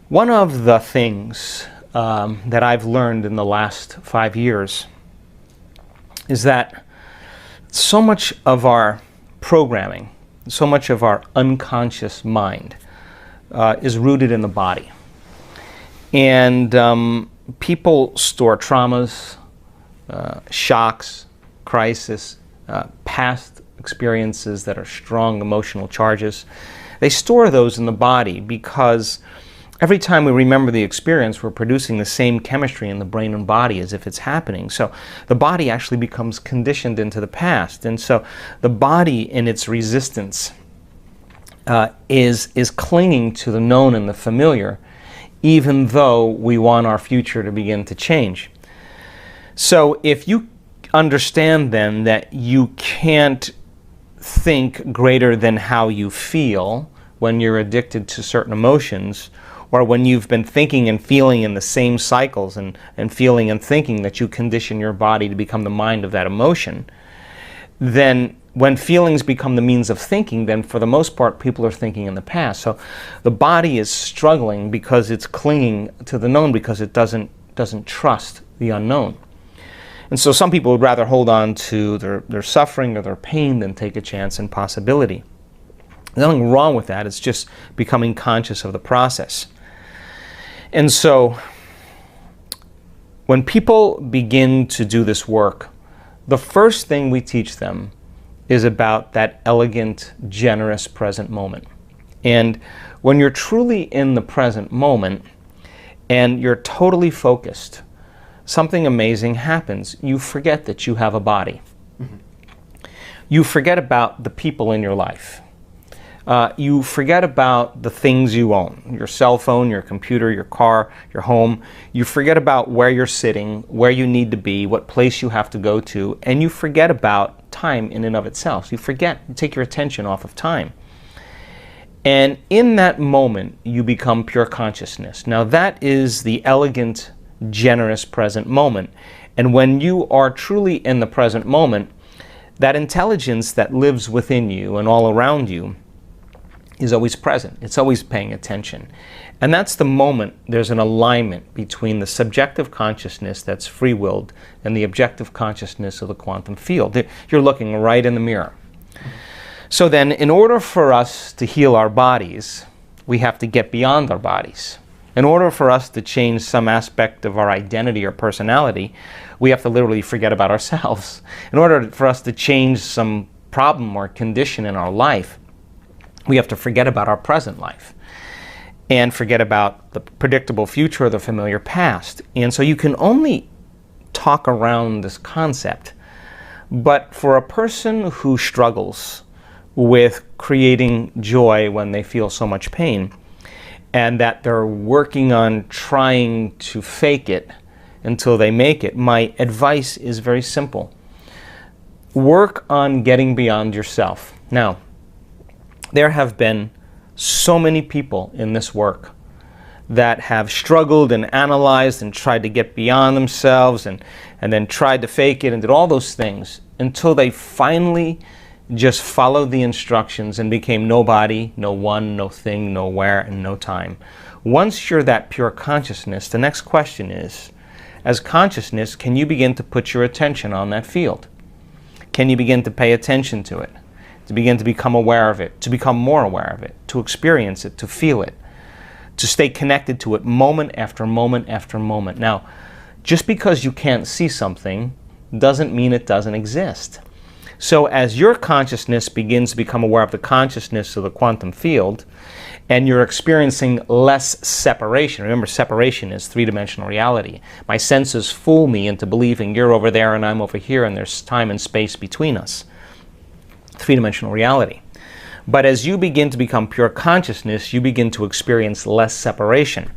One of the things that I've learned in the last 5 years is that so much of our programming, so much of our unconscious mind is rooted in the body. And people store traumas, shocks, crisis, past experiences that are strong emotional charges. They store those in the body because every time we remember the experience, we're producing the same chemistry in the brain and body as if it's happening. So the body actually becomes conditioned into the past. And so the body in its resistance is clinging to the known and the familiar, even though we want our future to begin to change. So if you understand then that you can't think greater than how you feel when you're addicted to certain emotions, or when you've been thinking and feeling in the same cycles and feeling and thinking that you condition your body to become the mind of that emotion, then when feelings become the means of thinking, then for the most part people are thinking in the past. So the body is struggling because it's clinging to the known, because it doesn't trust the unknown. And so some people would rather hold on to their suffering or their pain than take a chance in possibility. There's nothing wrong with that. It's just becoming conscious of the process. And so when people begin to do this work, the first thing we teach them is about that elegant, generous present moment. And when you're truly in the present moment and you're totally focused, something amazing happens. You forget that you have a body. Mm-hmm. You forget about the people in your life. You forget about the things you own, your cell phone, your computer, your car, your home. You forget about where you're sitting, where you need to be, what place you have to go to, and you forget about time in and of itself. You take your attention off of time. And in that moment, you become pure consciousness. Now that is the elegant, generous present moment. And when you are truly in the present moment, that intelligence that lives within you and all around you is always present. It's always paying attention. And that's the moment there's an alignment between the subjective consciousness that's free-willed and the objective consciousness of the quantum field. You're looking right in the mirror. So then, in order for us to heal our bodies, we have to get beyond our bodies. In order for us to change some aspect of our identity or personality, we have to literally forget about ourselves. In order for us to change some problem or condition in our life, we have to forget about our present life and forget about the predictable future or the familiar past. And so you can only talk around this concept. But for a person who struggles with creating joy when they feel so much pain, and that they're working on trying to fake it until they make it, my advice is very simple. Work on getting beyond yourself. Now, there have been so many people in this work that have struggled and analyzed and tried to get beyond themselves and then tried to fake it and did all those things until they finally just followed the instructions and became nobody, no one, no thing, nowhere, and no time. Once you're that pure consciousness, the next question is, as consciousness, can you begin to put your attention on that field? Can you begin to pay attention to it? To begin to become aware of it, to become more aware of it, to experience it, to feel it, to stay connected to it moment after moment after moment. Now, just because you can't see something doesn't mean it doesn't exist. So as your consciousness begins to become aware of the consciousness of the quantum field, and you're experiencing less separation. Remember, separation is three-dimensional reality. My senses fool me into believing you're over there and I'm over here and there's time and space between us. Three-dimensional reality. But as you begin to become pure consciousness, you begin to experience less separation.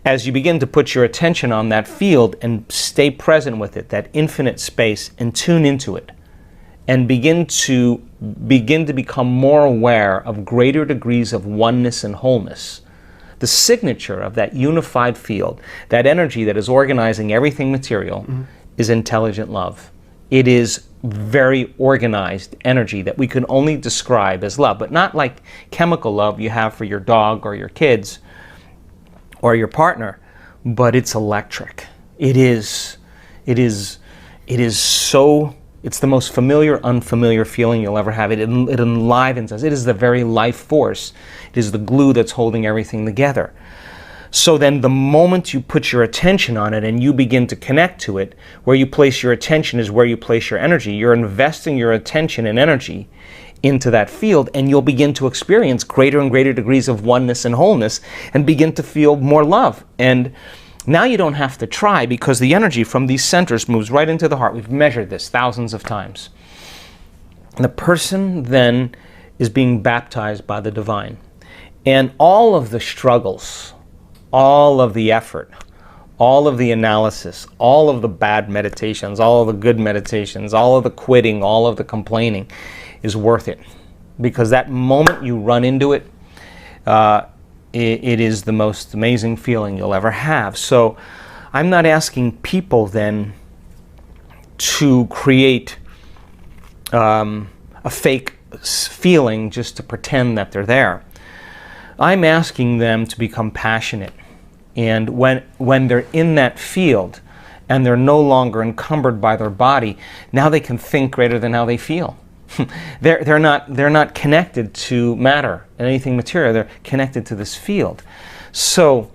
As you begin to put your attention on that field and stay present with it, that infinite space, and tune into it, and begin to become more aware of greater degrees of oneness and wholeness, the signature of that unified field, that energy that is organizing everything material, is intelligent love. It is very organized energy that we can only describe as love, but not like chemical love you have for your dog or your kids, or your partner, but it's electric. It is so, it's the most familiar, unfamiliar feeling you'll ever have. It enlivens us. It is the very life force. It is the glue that's holding everything together. So then the moment you put your attention on it and you begin to connect to it, where you place your attention is where you place your energy. You're investing your attention and energy into that field, and you'll begin to experience greater and greater degrees of oneness and wholeness and begin to feel more love. And now you don't have to try, because the energy from these centers moves right into the heart. We've measured this thousands of times. And the person then is being baptized by the divine. And all of the struggles, all of the effort, all of the analysis, all of the bad meditations, all of the good meditations, all of the quitting, all of the complaining is worth it. Because that moment you run into it, it is the most amazing feeling you'll ever have. So I'm not asking people then to create a fake feeling just to pretend that they're there. I'm asking them to become passionate. And when they're in that field and they're no longer encumbered by their body, now they can think greater than how they feel. They're not connected to matter and anything material. They're connected to this field. So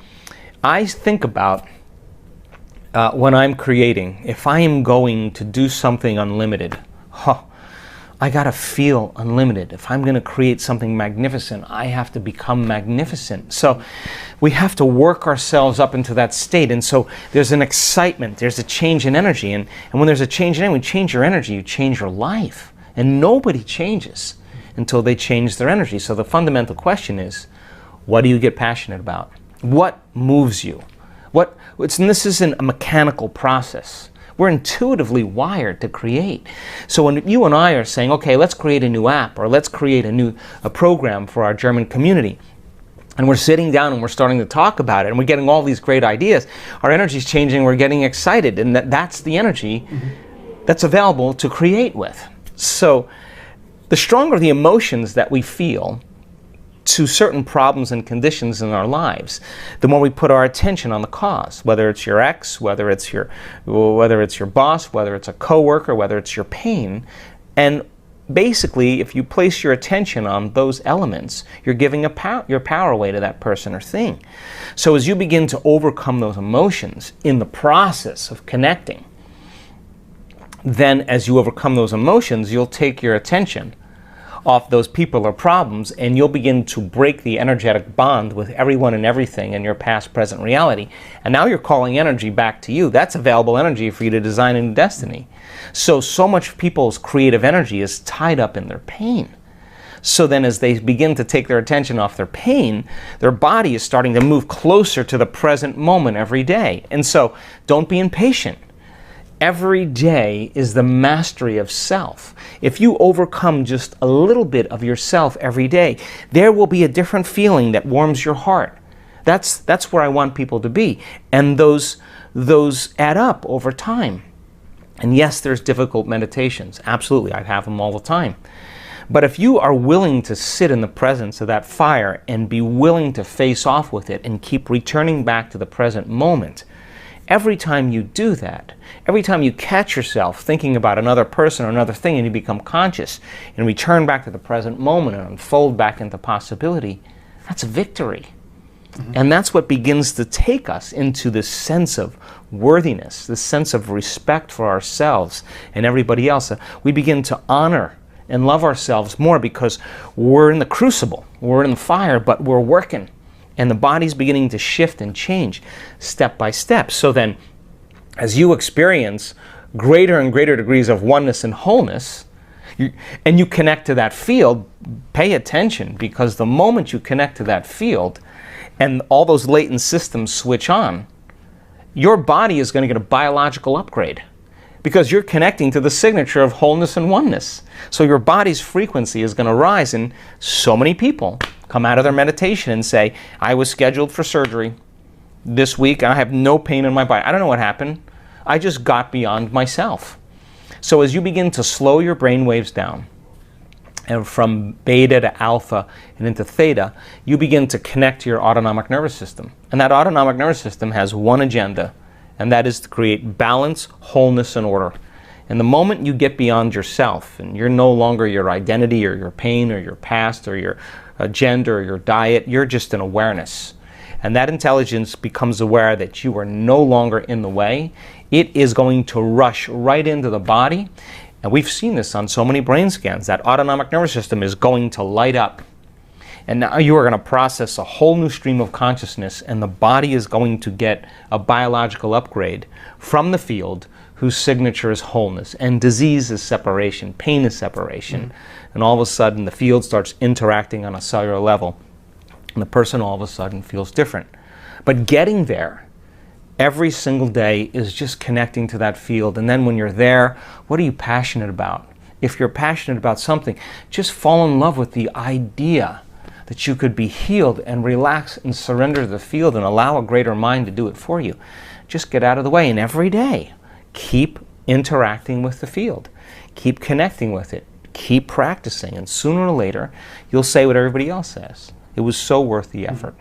I think about when I'm creating, if I am going to do something unlimited, I gotta feel unlimited. If I'm gonna create something magnificent, I have to become magnificent. So we have to work ourselves up into that state. And so there's an excitement, there's a change in energy. And when there's a change in energy, when you change your energy, you change your life. And nobody changes until they change their energy. So the fundamental question is, what do you get passionate about? What moves you? And this isn't a mechanical process. We're intuitively wired to create. So when you and I are saying, okay, let's create a new app, or let's create a program for our German community, and we're sitting down and we're starting to talk about it, and we're getting all these great ideas, our energy's changing, we're getting excited, and that's the energy that's available to create with. So the stronger the emotions that we feel to certain problems and conditions in our lives, the more we put our attention on the cause, whether it's your ex, whether it's your boss, whether it's a coworker, whether it's your pain. And basically, if you place your attention on those elements, you're giving your power away to that person or thing. So as you begin to overcome those emotions in the process of connecting, then as you overcome those emotions, you'll take your attention off those people or problems, and you'll begin to break the energetic bond with everyone and everything in your past, present reality. And now you're calling energy back to you. That's available energy for you to design a new destiny. So much people's creative energy is tied up in their pain. So then as they begin to take their attention off their pain, their body is starting to move closer to the present moment every day. And so don't be impatient. Every day is the mastery of self. If you overcome just a little bit of yourself every day, there will be a different feeling that warms your heart. That's where I want people to be. And those add up over time. And yes, there's difficult meditations. Absolutely, I have them all the time. But if you are willing to sit in the presence of that fire and be willing to face off with it and keep returning back to the present moment, every time you do that, every time you catch yourself thinking about another person or another thing and you become conscious and return back to the present moment and unfold back into possibility, that's a victory. And that's what begins to take us into this sense of worthiness, this sense of respect for ourselves and everybody else. We begin to honor and love ourselves more because we're in the crucible, we're in the fire, but we're working. And the body's beginning to shift and change step by step. So then, as you experience greater and greater degrees of oneness and wholeness, and you connect to that field, pay attention, because the moment you connect to that field and all those latent systems switch on, your body is going to get a biological upgrade because you're connecting to the signature of wholeness and oneness. So your body's frequency is going to rise, and so many people come out of their meditation and say, I was scheduled for surgery this week and I have no pain in my body. I don't know what happened. I just got beyond myself. So as you begin to slow your brain waves down and from beta to alpha and into theta, you begin to connect to your autonomic nervous system. And that autonomic nervous system has one agenda, and that is to create balance, wholeness, and order. And the moment you get beyond yourself, and you're no longer your identity or your pain or your past or your gender or your diet, you're just an awareness. And that intelligence becomes aware that you are no longer in the way. It is going to rush right into the body. And we've seen this on so many brain scans. That autonomic nervous system is going to light up. And now you are going to process a whole new stream of consciousness, and the body is going to get a biological upgrade from the field whose signature is wholeness. And disease is separation, pain is separation. And all of a sudden the field starts interacting on a cellular level, and the person all of a sudden feels different. But getting there every single day is just connecting to that field. And then when you're there, what are you passionate about? If you're passionate about something, just fall in love with the idea that you could be healed and relax and surrender to the field and allow a greater mind to do it for you. Just get out of the way, and every day, keep interacting with the field. Keep connecting with it. Keep practicing, and sooner or later, you'll say what everybody else says. It was so worth the effort.